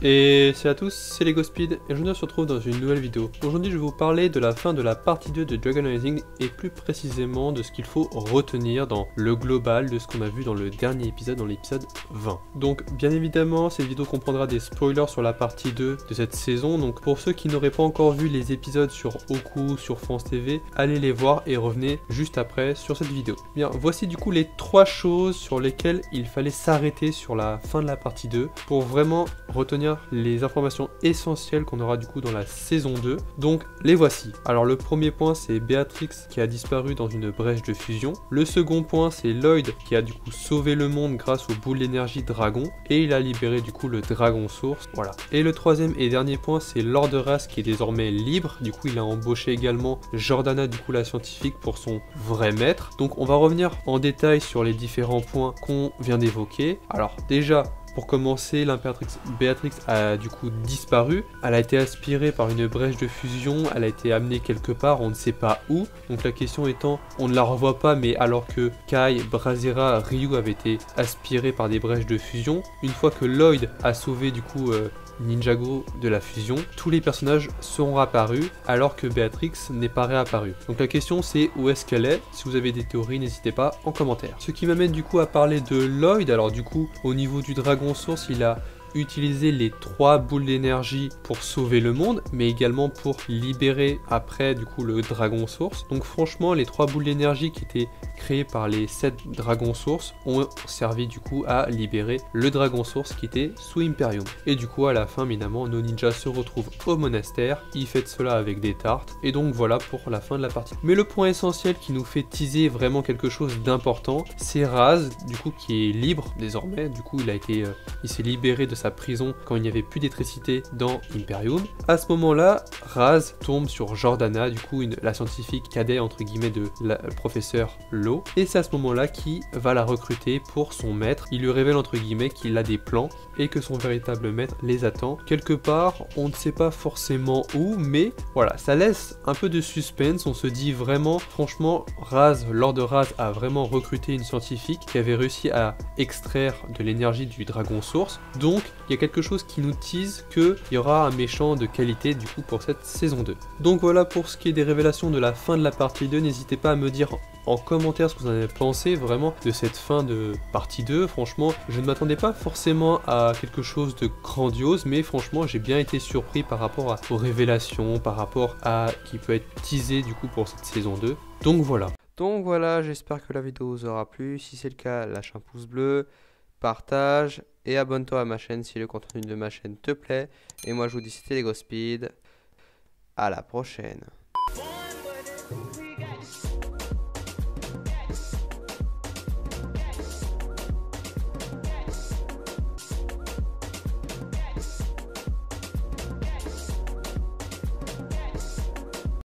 Et salut à tous, c'est LegoSpeed et je se retrouve dans une nouvelle vidéo. Aujourd'hui je vais vous parler de la fin de la partie 2 de Dragon Rising et plus précisément de ce qu'il faut retenir dans le global de ce qu'on a vu dans le dernier épisode, dans l'épisode 20. Donc bien évidemment cette vidéo comprendra des spoilers sur la partie 2 de cette saison, donc pour ceux qui n'auraient pas encore vu les épisodes sur Oku, sur France TV, allez les voir et revenez juste après sur cette vidéo. Bien, voici du coup les 3 choses sur lesquelles il fallait s'arrêter sur la fin de la partie 2 pour vraiment retenir les informations essentielles qu'on aura du coup dans la saison 2. Donc les voici. Alors le premier point c'est Béatrix qui a disparu dans une brèche de fusion. Le second point c'est Lloyd qui a du coup sauvé le monde grâce aux boules d'énergie dragon et il a libéré du coup le dragon source. Voilà. Et le troisième et dernier point c'est Lord Raz qui est désormais libre. Du coup il a embauché également Jordana du coup la scientifique pour son vrai maître. Donc on va revenir en détail sur les différents points qu'on vient d'évoquer. Alors déjà, pour commencer, l'impératrice Béatrix a du coup disparu. Elle a été aspirée par une brèche de fusion, elle a été amenée quelque part, on ne sait pas où. Donc la question étant, on ne la revoit pas, mais alors que Kai, Braziera, Ryu avaient été aspirés par des brèches de fusion, une fois que Lloyd a sauvé du coup Ninjago de la fusion, tous les personnages seront apparus alors que Béatrix n'est pas réapparue. Donc la question c'est où est-ce qu'elle est? Si vous avez des théories, n'hésitez pas en commentaire. Ce qui m'amène du coup à parler de Lloyd. Alors du coup, au niveau du dragon source, il a utilisé les 3 boules d'énergie pour sauver le monde, mais également pour libérer après du coup le dragon source. Donc franchement, les 3 boules d'énergie qui étaient créées par les 7 dragons source ont servi du coup à libérer le dragon source qui était sous Imperium. Et du coup à la fin évidemment nos ninjas se retrouvent au monastère, ils fêtent cela avec des tartes, et donc voilà pour la fin de la partie. Mais le point essentiel qui nous fait teaser vraiment quelque chose d'important, c'est Raz du coup qui est libre désormais. Du coup il s'est libéré de sa prison quand il n'y avait plus d'électricité dans Imperium. À ce moment-là, Raz tombe sur Jordana, du coup la scientifique cadet entre guillemets de la professeur Law, et c'est à ce moment-là qu'il va la recruter pour son maître. Il lui révèle entre guillemets qu'il a des plans et que son véritable maître les attend quelque part, on ne sait pas forcément où, mais voilà, ça laisse un peu de suspense. On se dit vraiment, franchement, Lord Raz a vraiment recruté une scientifique qui avait réussi à extraire de l'énergie du dragon source, donc il y a quelque chose qui nous tease qu'il y aura un méchant de qualité du coup pour cette saison 2. Donc voilà pour ce qui est des révélations de la fin de la partie 2, n'hésitez pas à me dire en commentaire ce que vous en avez pensé vraiment de cette fin de partie 2. Franchement, je ne m'attendais pas forcément à quelque chose de grandiose, mais franchement j'ai bien été surpris par rapport aux révélations, par rapport à qui peut être teasé du coup pour cette saison 2. Donc voilà, j'espère que la vidéo vous aura plu. Si c'est le cas, lâche un pouce bleu, partage et abonne-toi à ma chaîne si le contenu de ma chaîne te plaît. Et moi je vous dis c'était LegoSpeed. À la prochaine.